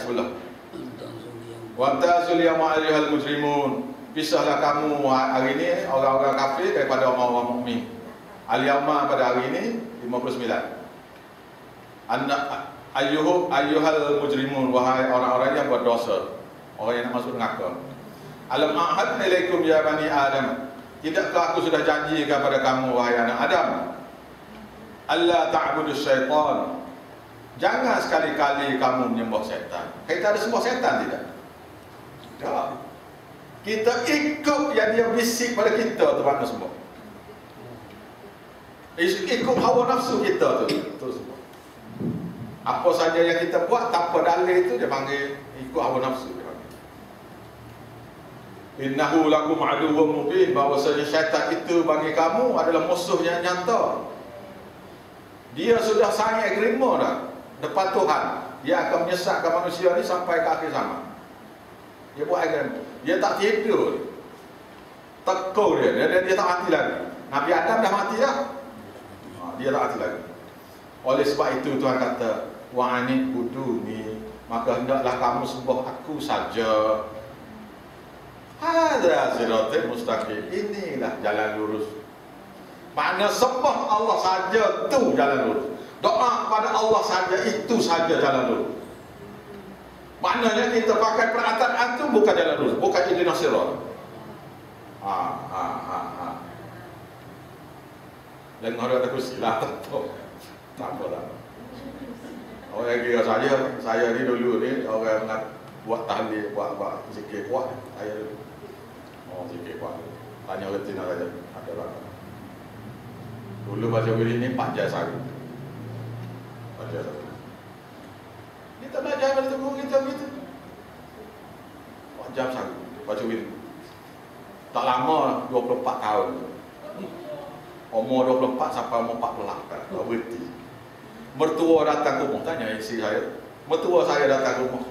sebelah. Wa ta'zul yawma ayyuhal mujrimun. Pisahlah kamu hari ini orang-orang kafir daripada orang-orang mukmin. Al-yawma pada hari ini 59. Ayyuhal mujrimun, wahai orang-orang yang berdosa, orang yang nak masuk neraka. Alam a'had ilaikum ya bani Adam. Tidakkah aku sudah janji kepada kamu wahai anak Adam? Allah ta'budu syaitan. Jangan sekali-kali kamu menyembah syaitan. Kita ada sembah syaitan tidak? Tidak. Kita ikut yang dia bisik pada kita tu mana sembah. Ikut hawa nafsu kita tu sembah. Apa saja yang kita buat tanpa dalil itu dia panggil ikut hawa nafsu. Innahu lakum aduwwun mubin, bahawasanya syaitan itu bagi kamu adalah musuh yang nyata. Dia sudah sign agreement dah depan Tuhan. Dia akan menyesatkan manusia ni sampai ke akhir zaman. Dia buat agreement. Dia tak tidur. Tekuk dia tak mati lagi. Nabi Adam dah mati dah. Dia tak mati lagi. Oleh sebab itu Tuhan kata, wa anid buduni, maka hendaklah kamu sembah aku saja. Hadza siratal mustaqim. Inilah jalan lurus. Makna sembah Allah saja tu jalan lurus. Doa kepada Allah saja itu saja jalan lurus. Maknanya kita pakai perkataan itu bukan jalan lurus, bukan ihdinas sirat. Dan orang ada kusilah tak apa dah. Orang yang kira saya ni dulu ni orang nak buat tahlil, buat zikir kuat. Saya dulu. Zikir kuat. Tanya orang Tina saja. Ada orang. Dulu baca wirid ni 4 jam sehari. 4 jam sehari. Kita belajar pada guru kita begitu. 4 jam sehari baca wirid. Tak lama 24 tahun. Umur 24 sampai umur 40 tak berhenti. Mertua datang ke rumah, tanya isteri saya. Mertua saya datang ke rumah.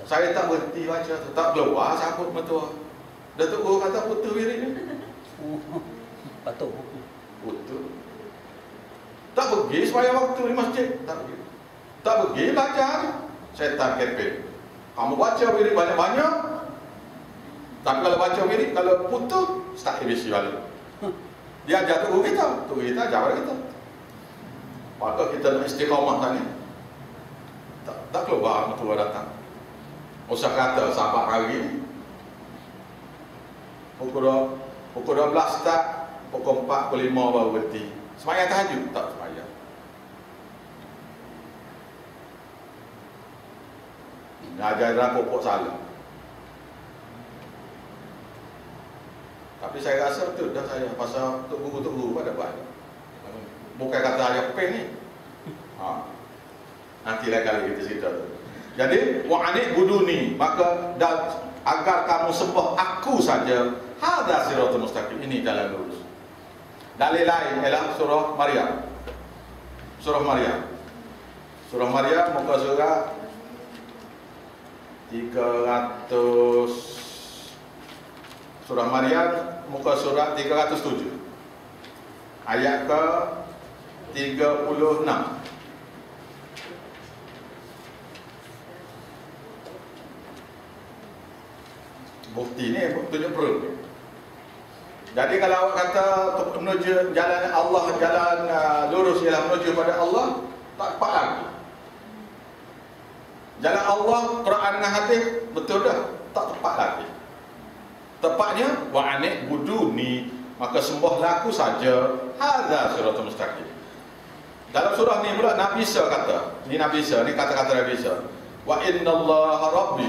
Saya tak berhenti baca tu, tak keluar sambut mertua. Datuk Guru kata putus wirid ni. Patut putus. Tak pergi sembahyang waktu di masjid, tak pergi. Tak pergi belajar. Syaitan kepek. Kamu baca wirid banyak-banyak. Tapi kalau baca wirid, kalau putus, start ABC balik. Dia ajar tu kita ajar kita. Maka kita nak istiqamah tadi. Tak keluar mertua datang. Usah kata sahabat hari ni pukul 12 start, pukul 4, pukul 5 baru berhenti. Sembahyang tahajud tak sembahyang. Ajaran pokok salah. Tapi saya rasa betul dah saya pasal Tok Guru pada buat. Bukan kata saya pen ni. Nanti lain kali kita cerita tu. Jadi wa'anid buduni, maka agar kamu sembah aku saja. Hadza siratal mustaqim, ini jalan lurus. Dalil lain ialah surah Maryam. Surah Maryam muka surat 300. Surah Maryam muka surat 307. Ayat ke 36. Bukti ni tunjuk perut. Jadi kalau awak kata untuk menuju jalan Allah, jalan lurus ialah menuju pada Allah, tak tepat lagi. Jalan Allah, Quran dengan hadis, betul dah, tak tepat lagi. Tepatnya wa'anid buduni, maka sembahlah aku saja. Hadza siratal mustaqim. Dalam surah ni pula Nabi Isa kata, ni Nabi Isa, ni kata-kata Nabi Isa, wa innallaha rabbi,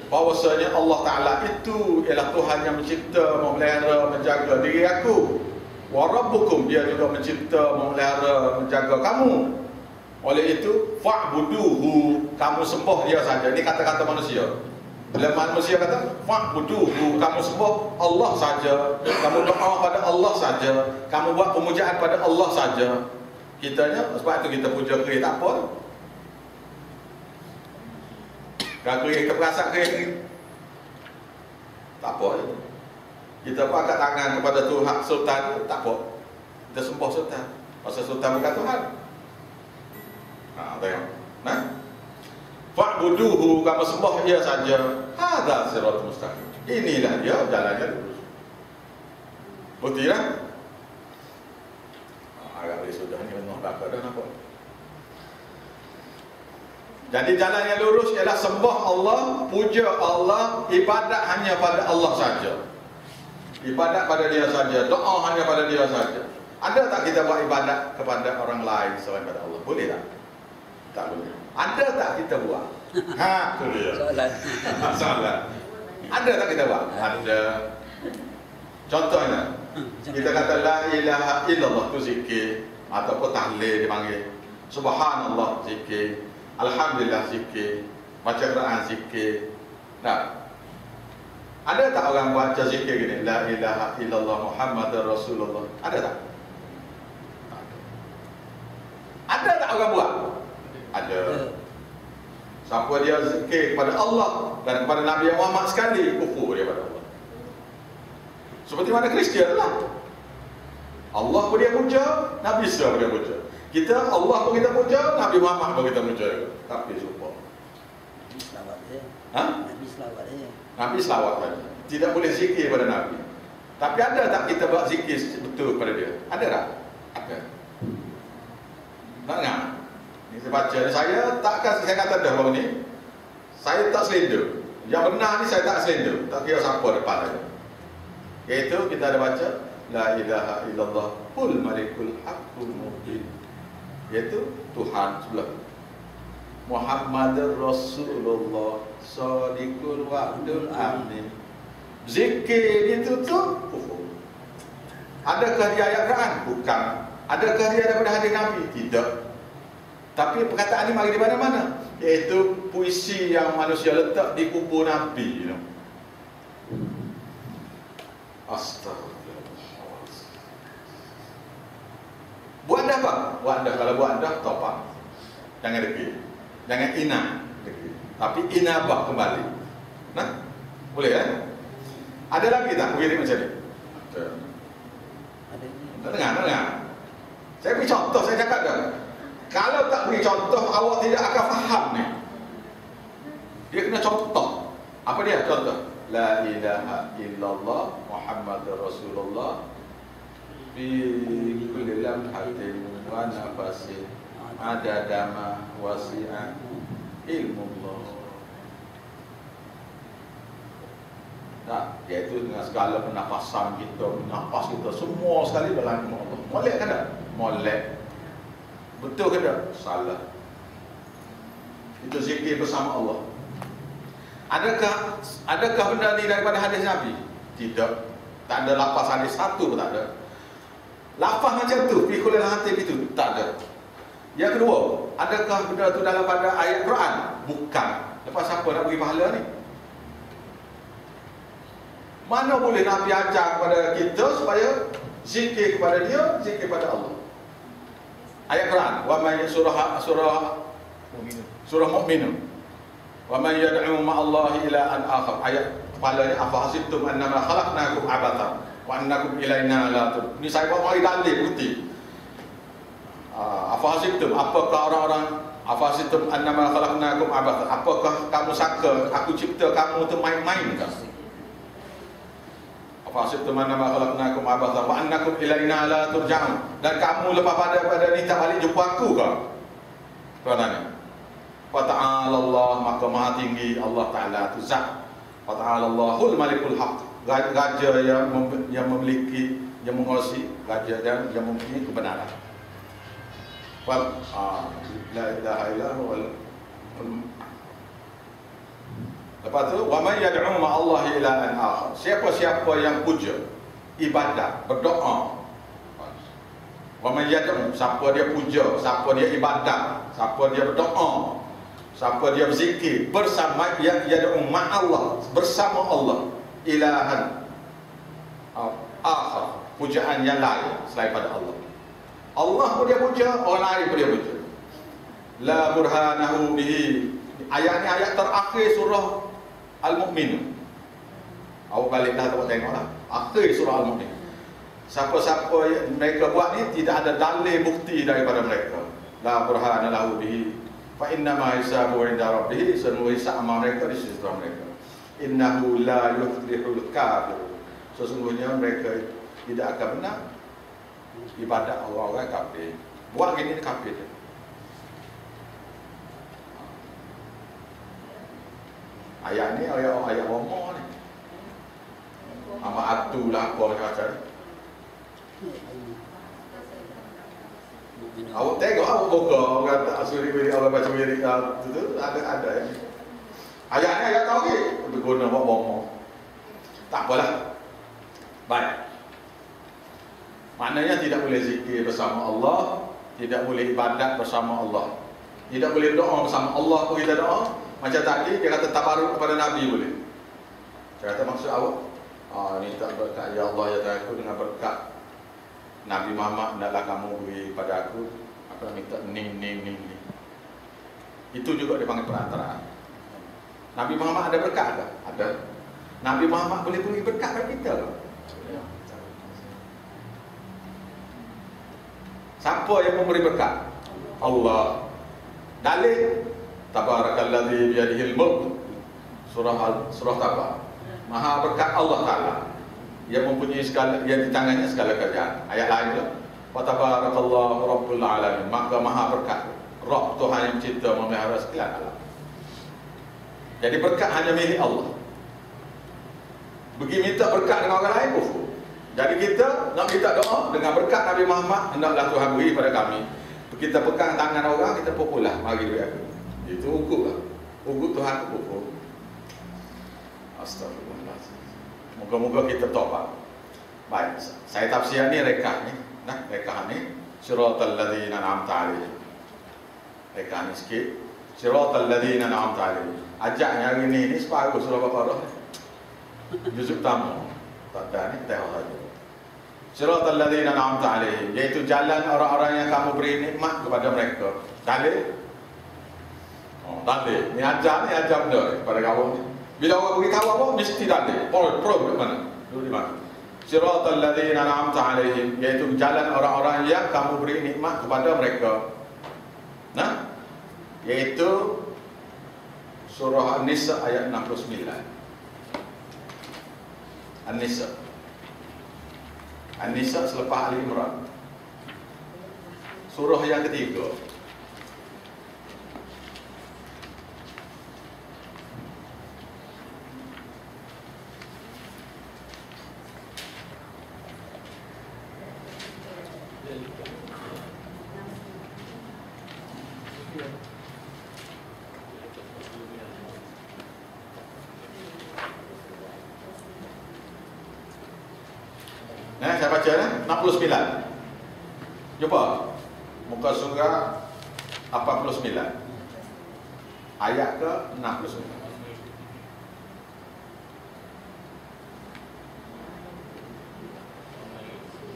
bahawasanya Allah Ta'ala itu ialah Tuhan yang mencipta, memelihara, menjaga diri aku. Wa rabbukum, dia juga mencipta, memelihara, menjaga kamu. Oleh itu fa'buduhu, kamu sembah dia saja. Ini kata-kata manusia. Bila manusia kata fa'buduhu, kamu sembah Allah saja, kamu doa pada Allah saja, kamu buat pemujaan pada Allah saja. Kitanya, sebab itu kita puja kerih tak apa. Kalau kerih kita perasak kerih tak apa. Kita pun angkat tangan kepada Tuhan Sultan, tak apa. Kita sembah Sultan, pasal Sultan bukan Tuhan. Tengok. Nah, Fa'buduhu, kamu sembah ia saja. Hadza siratal mustaqim. Inilah dia jalannya lurus. Betul tak? Agak boleh sudah ni memang bakar dah nampak. Jadi jalan yang lurus ialah sembah Allah, puja Allah, ibadat hanya pada Allah saja. Ibadat pada Dia saja, doa hanya pada Dia saja. Ada tak kita buat ibadat kepada orang lain selain pada Allah? Boleh tak? Tak boleh. Ada tak kita buat? Ha, tu dia. Soalan. Ada tak kita buat? Ada. Contohnya, kita kata la ilaha illallah tu zikir ataupun tahlil dipanggil. Subhanallah zikir, alhamdulillah zikir, baca Quran zikir. Nah, ada tak orang baca zikir gini? La ilaha illallah Muhammadur Rasulullah. Ada tak? Ada tak orang buat? Ada. Siapa dia zikir kepada Allah dan kepada Nabi Muhammad sekali, kufur dia pada Allah. Seperti mana Kristian lah. Allah pun dia puja, Nabi Isa pun dia puja. Kita Allah pun kita puja, Nabi Muhammad pun kita puja. Tapi lupa. Nabi selawat dia. Ha? Nabi selawat dia. Nabi selawat saja. Tidak boleh zikir pada Nabi. Tapi ada tak kita buat zikir betul pada dia? Ada tak? Ada. Tak ingat? Ini saya baca. Saya takkan saya kata dah baru ni. Saya tak selender. Yang benar ni saya tak selender. Tak kira siapa depan saya. Iaitu kita ada baca la ilaha illallah qul malikul haqqul mubin. Iaitu Tuhan sebelah. Muhammadur Rasulullah shadiqul wa'dul amin. Zikir itu tu kufur. Adakah dia ayat Quran? Bukan. Adakah dia daripada hadis Nabi? Tidak. Tapi perkataan ini mari di mana-mana. Iaitu puisi yang manusia letak di kubur Nabi. Astagfirullah. Buat dah apa? Buat dah. Kalau buat dah, topak. Jangan deki. Jangan inah deki. Tapi inabah kembali. Nah, boleh kan? Ada lagi tak begini macam ni? Ada ni. Tak dengar. Saya beri contoh, saya cakap dah. Kalau tak beri contoh, awak tidak akan faham ni. Dia kena contoh. Apa dia contoh? La ilaha illallah Muhammadur Rasulullah fi kulli lamhatin wa nafasin adadama wasi'an ilmullah. Nah, iaitu dengan segala pernafasan kita, nafas kita, semua sekali dalam ilmu Allah. Molek kan tak? Molek. Betul ke tak? Salah. Itu zikir bersama Allah. Adakah benda ni daripada hadis Nabi? Tidak. Tak ada lafaz hadis satu pun tak ada. Lafaz macam tu, fi kulli hati itu tak ada. Yang kedua, adakah benda tu dalam pada ayat Quran? Bukan. Lepas siapa nak bagi pahala ni? Mana boleh Nabi ajar kepada kita supaya zikir kepada dia, zikir kepada Allah? Ayat Quran, wa may surah Mukminun. Wa may yad'u ma'allahi ilahan akhar. Ayat kepalanya afa hasibtum annama khalaqnakum abatha wa annakum ilaina la turja'un. Ini saya bawa dalil bukti. Afa hasibtum, apakah orang-orang afa hasibtum annama khalaqnakum abatha? Apakah kamu sangka aku cipta kamu tu main-main ke? Fasibtum annama khalaqnakum abatha wa annakum ilaina la turja'un. Dan kamu lepas pada ni tak balik jumpa aku ke? Tuan-tuan. Wa ta'ala Allah, maka maha tinggi Allah Ta'ala tu zat. Wa ta'ala Allahul malikul haq. Raja yang memiliki, yang menguasai, raja dan yang mempunyai kebenaran. La ilaha illallah. Lepas tu, wa may yad'u ma'allahi ilahan akhar. Siapa-siapa yang puja, ibadat, berdoa. Wa may yad'u, siapa dia puja, siapa dia ibadat, siapa dia berdoa, siapa dia berzikir bersama yad'u ma'allah, bersama Allah, ilahan akhar, pujaan yang lain selain pada Allah. Allah pun dia puja, orang lain pun dia puja. La burhanahu bihi. Ayat ni ayat terakhir surah Al-Mu'min. Awak baliklah awak tengoklah. Akhir surah Al-Mu'min. Siapa-siapa yang mereka buat ni tidak ada dalil bukti daripada mereka. La burhana lahu bihi Fa inna ma hisabu 'inda rabbih, semua hisab amal mereka di sisi Tuhan mereka. Innahu la yuflihul kafir. Sesungguhnya mereka tidak akan benar ibadat orang-orang kafir. Buat gini kafir. Ayat ni ayat Roma ni. Ama atu lah apa macam-macam. Awak tengok awak buka orang tak suri beri orang baca beri tu ada ya. Ayat ni ayat tahu ke? Berguna buat Roma. Tak apalah. Baik. Maknanya tidak boleh zikir bersama Allah, tidak boleh ibadat bersama Allah. Tidak boleh doa bersama Allah pun kita doa. Macam tadi dia kata tabaruk kepada Nabi boleh. Dia kata maksud awak, ni tak berkat ya Allah ya Tuhan aku dengan berkat Nabi Muhammad hendaklah kamu beri pada aku minta ni. Itu juga dipanggil perantaraan. Nabi Muhammad ada berkat ke? Ada. Nabi Muhammad boleh beri berkat pada kita ke? Siapa yang memberi berkat? Allah. Dalil Tabarakalladzi biyadihil mulk. Surah Tabar. Maha berkat Allah Taala yang mempunyai segala, yang di tangannya segala kerjaan. Ayat lain tu, wa tabarakallahu rabbul alamin. Maka maha berkat Rabb Tuhan yang mencipta memelihara sekalian alam. Jadi berkat hanya milik Allah. Pergi minta berkat dengan orang lain kufur. Jadi kita nak minta doa dengan berkat Nabi Muhammad, hendaklah Tuhan beri pada kami. Kita pegang tangan orang, kita pukullah, mari beri aku. Itu ugut lah. Ugut Tuhan kufur. Astagfirullahaladzim. Moga-moga kita tobat. Baik, saya tafsir ni rekah ni. Nah, rekah ni Siratal ladzina an'amta 'alaihim. Rekah ni sikit. Siratal ladzina an'amta 'alaihim. Ajaknya hari ni separuh surah Baqarah. Juzuk tamu. Tak ada ni tengok saja. Siratal ladzina an'amta 'alaihim, iaitu jalan orang-orang yang kamu beri nikmat kepada mereka. Dalil? Dalil. Ni ajar benar pada kawan ni. Bila orang bagi tahu apa, mesti dalil. Pro di mana? Dulu di mana? Siratal ladzina an'amta 'alaihim, iaitu jalan orang-orang yang kamu beri nikmat kepada mereka. Nah, iaitu surah An-Nisa ayat 69. An-Nisa. An-Nisa selepas Ali Imran. Surah yang ketiga. Saya baca 69. Jumpa muka surah 89 ayat ke 69.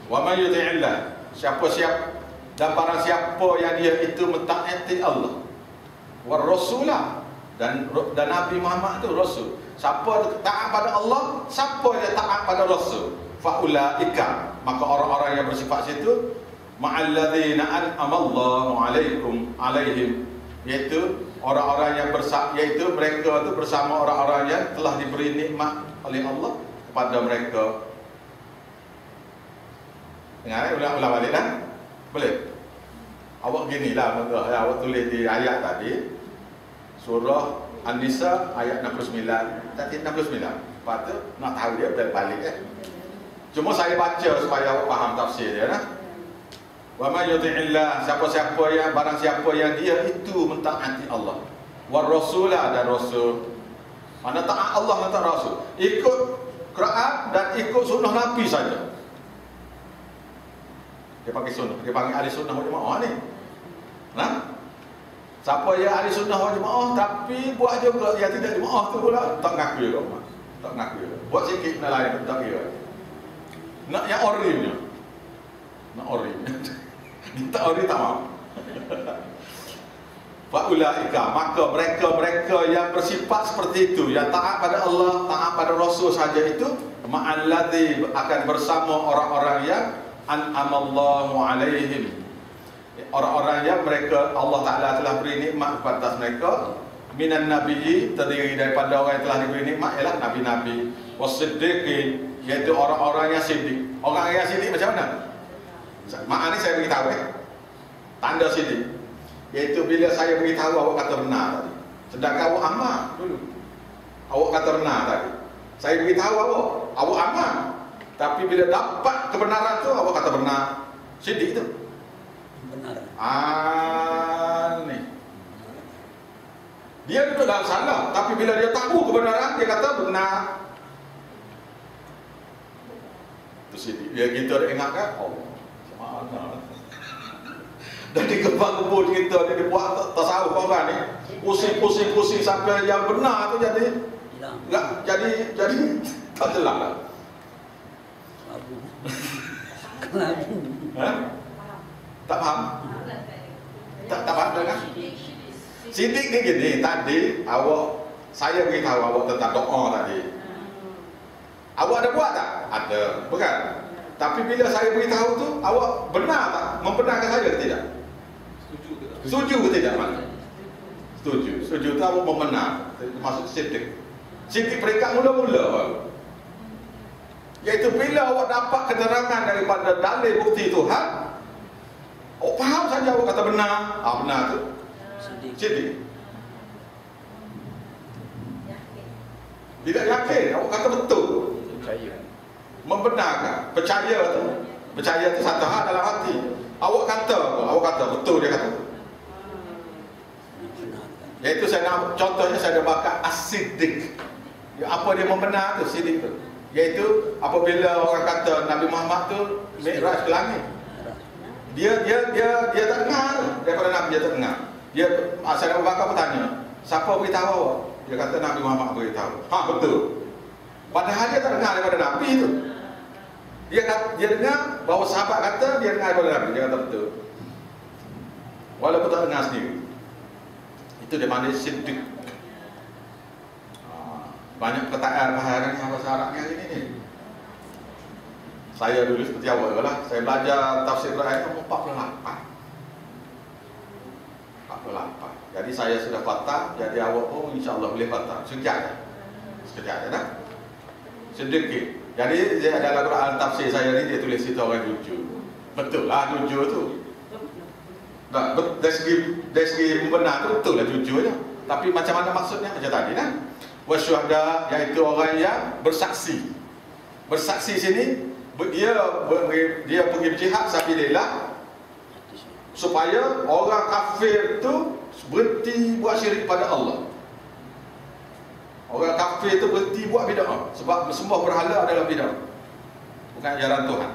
Wa may yuti'illah, siapa-siapa dan barang siapa yang dia itu mentaati Allah, war rasulah, dan Nabi Muhammad itu rasul. Siapa taat pada Allah, siapa yang taat pada rasul, faulaika, maka orang-orang yang bersifat situ ma'alladzina an'amallahu alaihim, iaitu orang-orang yang iaitu mereka itu bersama orang-orang yang telah diberi nikmat oleh Allah kepada mereka. Dengar ulang balik dah. Boleh? Awak ginilah awak tulis di ayat tadi surah An-Nisa ayat 69 tadi 69. Lepas tu nak tahu dia balik Cuma saya baca supaya awak faham tafsir dia nah. Wa may yuti'illah, siapa-siapa yang barang siapa yang dia itu mentaati Allah, war rasulah, dan rasul. Mana taat Allah dan taat rasul, ikut Quran dan ikut sunnah Nabi saja. Dia pakai sunnah, dia panggil ahli sunnah wal jamaah ni. Nah, siapa yang ahli sunnah wal jamaah tapi buat juga yang tidak jamaah tu pula tak ngaku juga, tak ngaku. Buat sikit nak lain tak kira. Nak yang orinya. Nak ori. Tak ori tak mau. Faulaika, maka mereka yang bersifat seperti itu, yang taat pada Allah, taat pada Rasul saja itu, ma'alladzi, akan bersama orang-orang yang an'amallahu alaihim, Orang-orang yang mereka Allah Ta'ala telah beri nikmat kepada atas mereka. Minan nabiyyi, terdiri daripada orang yang telah diberi nikmat ialah nabi-nabi. Wasiddiqin, iaitu orang-orang yang siddiq. Orang yang siddiq macam mana? Maknanya saya beritahu tanda siddiq, iaitu bila saya beritahu awak kata benar tadi. Sedangkan awak aman dulu. Awak kata benar tadi. Saya beritahu awak aman. Tapi bila dapat kebenaran tu awak kata benar. Siddiq tu. Benar. Ni. Dia duduk dalam salah, tapi bila dia tahu kebenaran dia kata benar. Tu siddiq. Dia kita ingatkan Allah. Mana? Dan dikebang-kebun kita ni, dia buat tasawuf orang ni, pusing sampai yang benar tu jadi enggak, jadi tak jelas lah. Tak faham? Tak faham kan? Siddiq ni gini, tadi saya beritahu awak tentang doa tadi. Awak ada buat tak? Ada, bukan? Tapi bila saya beritahu tu, awak benar tak? Membenarkan saya ke tidak? Setuju ke tidak? Mana? Setuju. Setuju tu awak membenar. Maksud siddiq. Siddiq peringkat mula-mula. Iaitu bila awak dapat keterangan daripada dalil bukti Tuhan, awak faham saja awak kata benar. Benar tu siddiq. Tidak yakin, awak kata betul. Membenarkan, percaya tu satu hal dalam hati. Awak kata apa? Awak kata betul, dia kata. Iaitu contohnya saya ada bakat as-siddiq. Apa dia membenar tu, siddiq tu? Iaitu apabila orang kata Nabi Muhammad tu mi'raj ke langit. Dia tak dengar daripada Nabi, dia tak dengar. Saya Abu Bakar bertanya, siapa beritahu awak? Dia kata Nabi Muhammad beritahu. Betul. Padahal dia tak dengar daripada Nabi tu. Dia dengar bahawa sahabat kata, dia dengar daripada Nabi. Dia kata betul. Walaupun tak dengar sendiri. Itu dia panggil siddiq. Banyak perkataan bahagian bahasa Arabnya hari ni. Saya dulu seperti awak lah. Saya belajar tafsir Quran umur 48. Jadi saya sudah fatah. Jadi awak pun insyaAllah boleh fatah. Sekejap je dah. Sedikit. Jadi dalam Quran tafsir saya ni dia tulis cerita orang jujur. Betul lah jujur tu. Dari segi benar tu betul lah jujurnya. Tapi macam mana maksudnya? Macam tadi kan. Wasyuhada, iaitu orang yang bersaksi. Bersaksi sini dia pergi berjihad sabilillah supaya orang kafir tu berhenti buat syirik pada Allah. Orang kafir itu berhenti buat bid'ah. Sebab sembah berhala adalah bid'ah, bukan ajaran Tuhan.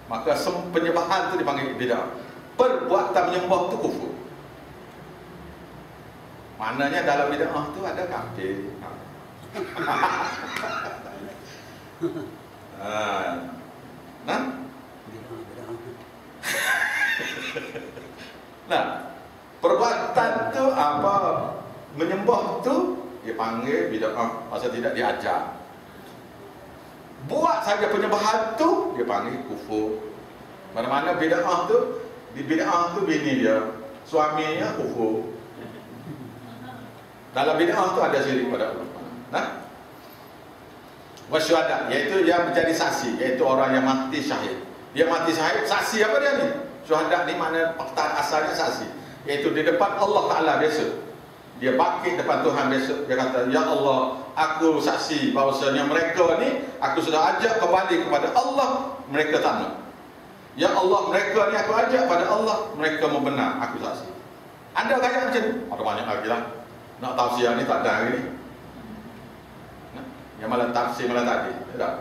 Maka penyembahan itu dipanggil bid'ah. Perbuatan menyembah itu kufur. Maknanya dalam bid'ah itu ada kafir. Nah, perbuatan tu apa? Menyembah tu dia panggil bid'ah, pasal tidak diajar. Buat saja penyembahan tu dia panggil kufur. Mana-mana bid'ah tu, di bid'ah tu bini dia, suaminya kufur. Dalam bid'ah tu ada syirik pada Allah. Nah, wasyuhada, iaitu yang menjadi saksi, iaitu orang yang mati syahid. Dia mati syahid, saksi apa dia ni? Syuhada ni makna fakta asalnya saksi, iaitu di depan Allah Ta'ala besok. Dia bangkit depan Tuhan besok. Dia kata, ya Allah, aku saksi bahawasanya mereka ni aku sudah ajak kembali kepada Allah, mereka tak nak. Ya Allah, mereka ni aku ajak pada Allah, mereka membenar, aku saksi. Ada gaya macam tu? Ada banyak lagi lah. Nak tafsir ni tak ada hari ni. Yang malah tafsir malah tadi. Tak.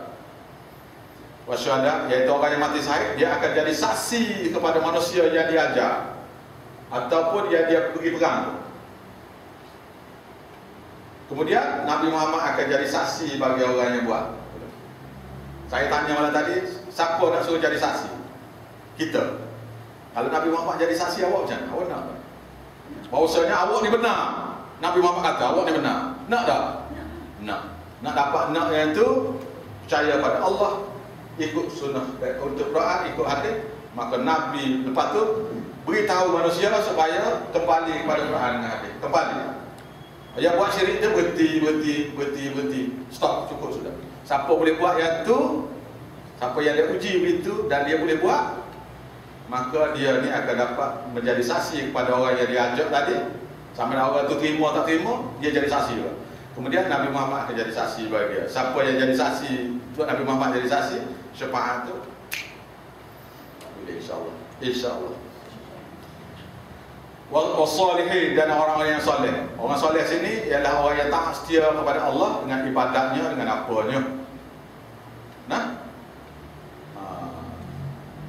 Wasyuhada, iaitu orang yang mati syahid, dia akan jadi saksi kepada manusia yang diajar ataupun yang dia pergi perang. Kemudian Nabi Muhammad akan jadi saksi bagi orang yang buat. Saya tanya malam tadi, siapa nak suruh jadi saksi? Kita. Kalau Nabi Muhammad jadi saksi, awak macam mana? Awak nak? Bahawasanya awak ni benar. Nabi Muhammad kata awak ni benar. Nak tak? Nak. Nak dapat nak yang tu, percaya pada Allah, ikut sunnah untuk Quran, ikut hadis, Maka Nabi lepas tu beritahu manusia supaya kembali kepada Quran dengan hadis. Kembali. Yang buat syirik tu berhenti. Stop, cukup sudah. Siapa boleh buat yang tu, siapa yang dia uji begitu dan dia boleh buat, maka dia ni akan dapat menjadi saksi kepada orang yang dia ajak tadi. Sama ada orang tu terima tak terima, dia jadi saksi juga. Kemudian Nabi Muhammad akan jadi saksi bagi dia. Siapa yang jadi saksi untuk Nabi Muhammad jadi saksi, syafaat tu boleh, insya-Allah. Insya-Allah. Wasalihin, dan orang-orang yang soleh. Orang soleh sini ialah orang yang taat setia kepada Allah dengan ibadatnya, dengan apanya. Nah,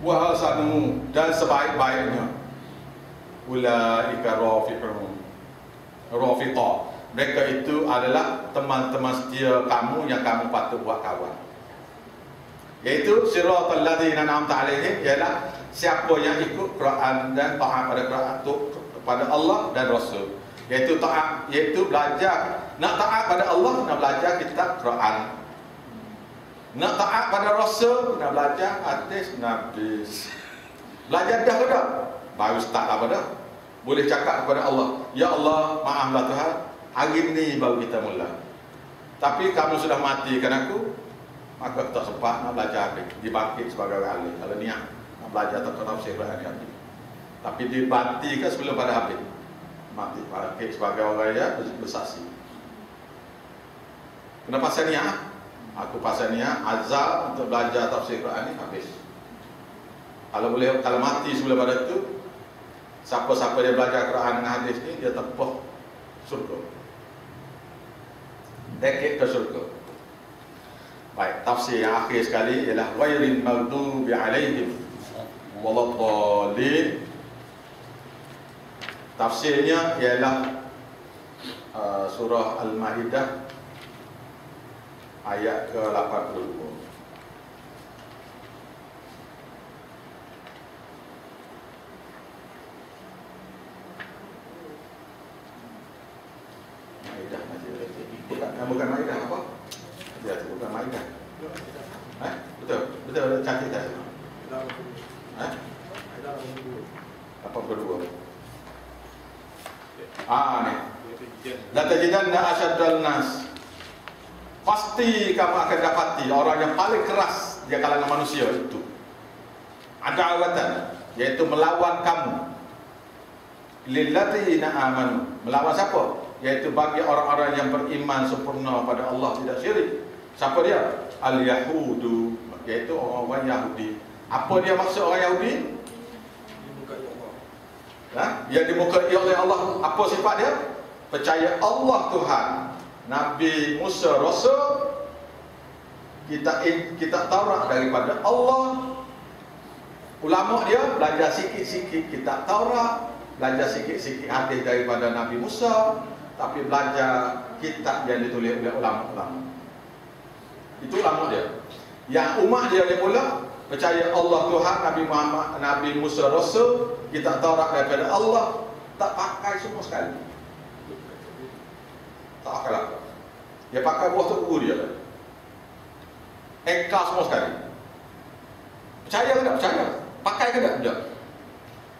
wa hasanu, dan sebaik-baiknya. Ulaika rafiqa. Mereka itu adalah teman-teman setia kamu yang kamu patut buat kawan. Iaitu siratal ladzina an'amta 'alaihim, ialah siapa yang ikut Quran dan taat pada Quran pada Allah dan Rasul. Iaitu taat, iaitu belajar. Nak taat pada Allah, nak belajar kitab Quran. Nak taat pada Rasul, nak belajar hadis Nabi. Belajar dah ke dah? Baru start apa dah? Boleh cakap kepada Allah, ya Allah, maaflah Tuhan, hari ni baru kita mula. Tapi kamu sudah matikan aku, maka tak sempat nak belajar habis. Dibangkit sebagai orang alim. Kalau niat nak belajar tafsir Quran habis. Tapi dibatikan sebelum pada habis. Mati bangkit sebagai orang yang bersaksi. Kenapa saya niat? Aku pasal niat azal untuk belajar tafsir Quran ni habis. Kalau boleh, kalau mati sebelum pada itu, siapa-siapa dia belajar Quran dengan hadis ni, dia tepuh surga. Dekik ke surga. Baik, tafsir yang akhir sekali ialah ghairil maghdubi alaihim waladdallin. Tafsirnya ialah surah Al-Maidah ayat ke-82. Maidah bukan Maidah apa? Ya, bukan Maidah. Betul cantik tak? Apa kedua? Ni. La tajidanna asyaddal nas. Pasti kamu akan dapati orang yang paling keras di kalangan manusia itu. Adawatan, iaitu melawan kamu. Lilladzina amanu. Melawan siapa? Iaitu bagi orang-orang yang beriman sempurna pada Allah, tidak syirik. Siapa dia? Al-Yahudu, iaitu orang-orang Yahudi. Apa dia maksud orang Yahudi? Yang dimukai oleh Allah. Apa sifat dia? Percaya Allah Tuhan, Nabi Musa Rasul, kita Taurat daripada Allah. Ulama dia belajar sikit-sikit kitab Taurat, belajar sikit-sikit hadis daripada Nabi Musa, tapi belajar kitab yang ditulis oleh ulama-ulama. Itu ulama dia. Yang umat dia pula percaya Allah Tuhan, Nabi Muhammad, Nabi Musa Rasul, kitab Taurat daripada Allah, tak pakai semua sekali. Tak pakai apa. Dia pakai buah tebu dia. Engkau semua sekali. Percaya ke tak? Percaya. Pakai ke tak? Tidak.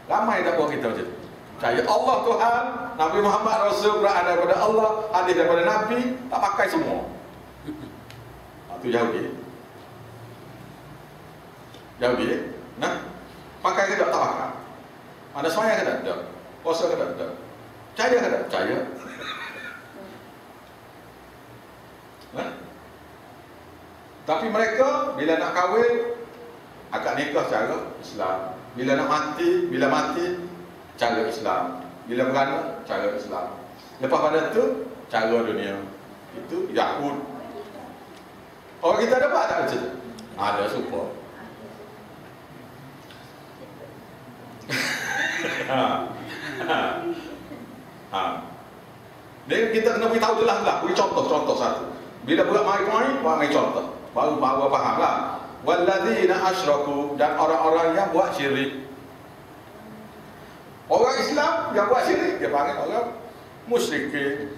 Ramai tak buat kita macam tu. Percaya Allah Tuhan, Nabi Muhammad Rasul, Quran daripada Allah, hadis daripada Nabi, tak pakai semua. Itu Yahudi. Yahudi. Nah, pakai ke tak? Tak pakai. Ada semaya ke tak? Tidak. Puasa ke tak? Tidak. Percaya ke tak? Percaya. Tapi mereka bila nak kahwin, akad nikah cara Islam. Bila nak mati, bila mati cara Islam. Bila beranak cara Islam. Lepas pada tu cara dunia. Itu Yahud. Orang kita dapat tak macam tu? Ada super. Jadi kita kena beritahu jelas-jelas. Beri contoh satu. Bila buat mai contoh, baru fahamlah. Walladzina asyraku, dan orang-orang yang buat syirik. Orang Islam yang buat syirik dia panggil orang musyrikin.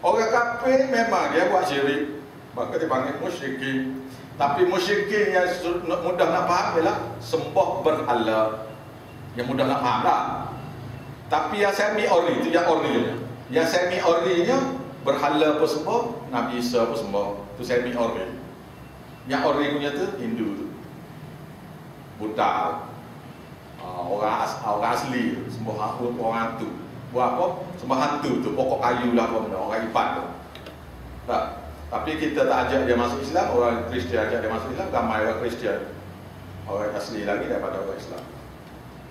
Orang kafir memang dia buat syirik, maka dia panggil musyrikin. Tapi musyrikin yang mudah nak faham ialah sembah berhala. Yang mudah nak faham lah. Tapi yang semi ori itu yang orinya. Yang semi orinya berhala apa sembah, Nabi Isa apa sembah. Itu semi ori. Yang ori punya tu Hindu tu. Buddha. Orang asli sembah orang hantu. Buat apa? Sembah hantu tu, pokok kayu lah apa benda, orang ipan tu. Tak. Tapi kita tak ajak dia masuk Islam, orang Kristian ajak dia masuk Islam, ramai orang Kristian. Orang asli lagi daripada orang Islam.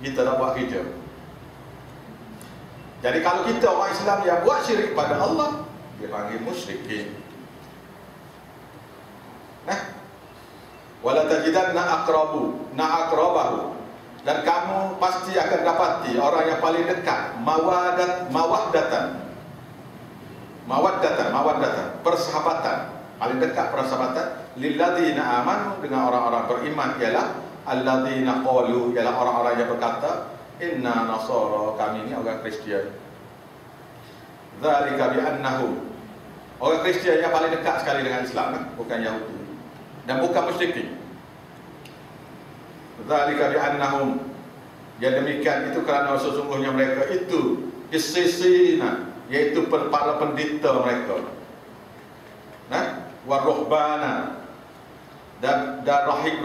Kita tak buat kerja. Jadi kalau kita orang Islam yang buat syirik pada Allah, dia panggil musyrikin. Wala tajidanna aqrabahu. Dan kamu pasti akan dapati orang yang paling dekat, mawaddatan, persahabatan, paling dekat persahabatan lilladzina amanu, dengan orang-orang beriman, ialah alladzina qalu, ialah orang-orang yang berkata inna nasara, kami ini orang Kristian. Dzalika bi annahu, orang Kristian yang paling dekat sekali dengan Islam, bukan Yahudi dan bukan musyrikin. Dzalika bi annahum, yang demikian itu kerana sesungguhnya mereka itu qissisina, yaitu para pendeta mereka, wa ruhbana, dan rahib.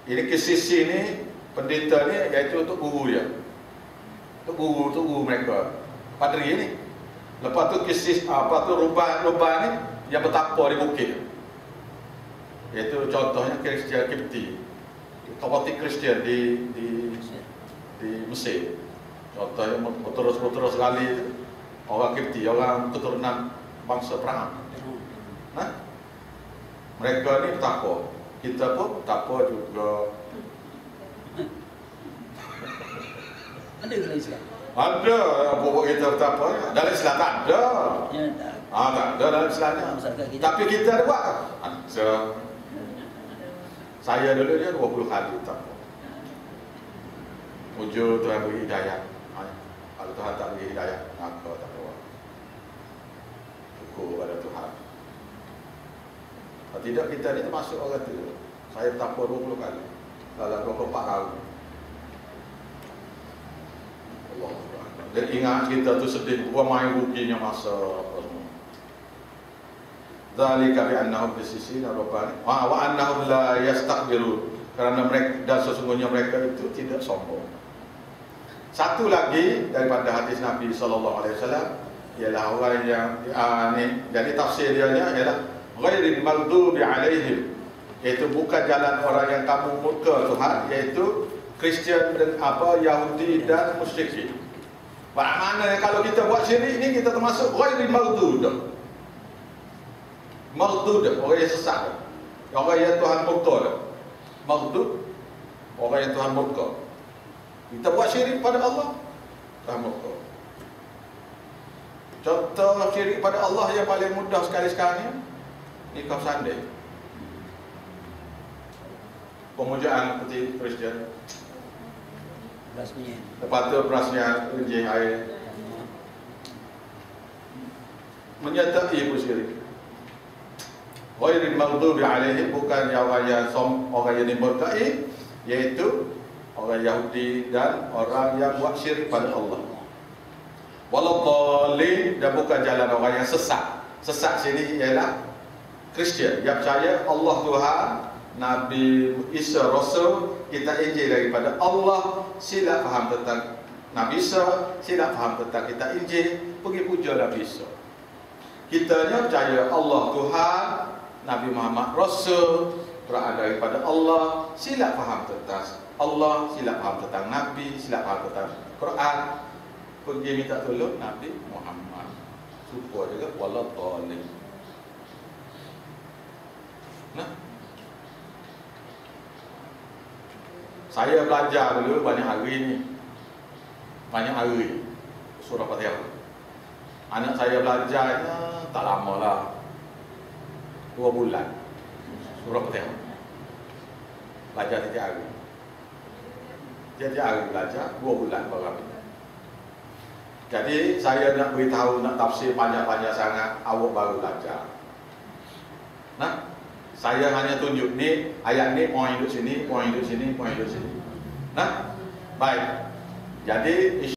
Ini qissisi ni, pendeta ni iaitu untuk guru dia. Untuk guru mereka. Padri ni. Lepas tu qissis ruhban ni yang bertapa di bukit. Iaitu contohnya Kristian Kipti. Tokotik Kristian di Mesir. Contohnya berterus sekali orang Kipti, orang keturunan bangsa Perang. Mereka ni bertakwa. Kita pun bertakwa juga. Ada dalam Islam? Ada buat kita bertakwa. Dalam Islam tak ada. Ya, tak. Tak ada dalam Islamnya. Tapi kita ada buat. Saya dulu dia 20 kali tak. Wujud Tuhan beri hidayah. Kalau Tuhan tak beri hidayah, maka tak buat. Syukur pada Tuhan. Kalau tidak, kita ni termasuk orang tu. Saya bertakwa 20 kali. Dalam 24 tahun. Allah. Dan ingat kita tu sedih, ramai ruginya masa apa semua. Dzalika bi annahum bisisina rabbani wa annahum la yastakbirun, kerana mereka dan sesungguhnya mereka itu tidak sombong. Satu lagi daripada hadis Nabi sallallahu alaihi wasallam ialah orang yang ni, jadi tafsir dia ialah ghairil maghdubi alaihim, iaitu bukan jalan orang yang kamu murka Tuhan, iaitu Kristian dan Yahudi dan musyrikin. Maknanya kalau kita buat syirik ni, kita termasuk ghairil maghdub. Maghdub, orang yang sesat, orang yang Tuhan murka. Maghdub, orang yang Tuhan murka. Kita buat syirik pada Allah, Tuhan murka. Contoh syirik pada Allah yang paling mudah sekali sekarang ni nikah sandai. Pemujaan seperti Kristian. Beras minyak. Lepas tu berasnya kencing air. Menyertai pun syirik. Ghairil maghdubi alaihim, bukan orang yang dimurkai, iaitu orang Yahudi dan orang yang buat syirik pada Allah. Waladhdallin, dan bukan jalan orang yang sesat. Sesat sini ialah Kristian yang percaya Allah Tuhan, Nabi Isa Rasul, kita Injil daripada Allah. Sila faham tentang Nabi Isa, sila faham tentang kita Injil, pergi puja Nabi Isa. Kitanya percaya Allah Tuhan, Nabi Muhammad Rasul, Quran daripada Allah. Sila faham tentang Allah, sila faham tentang Nabi, sila faham tentang Quran. Pergi minta tolong Nabi Muhammad. Supaya juga waladhdallin. Saya belajar dulu banyak hari ni. Banyak hari surah Fatihah. Anak saya belajarnya tak lama lah, 2 bulan surah Fatihah. Belajar tiap hari. Tiap hari belajar 2 bulan baru habis. Jadi saya nak beritahu, nak tafsir panjang-panjang sangat, awak baru belajar. Saya hanya tunjuk ni ayat ni, poin duduk sini, poin duduk sini, poin duduk sini. Nah, baik. Jadi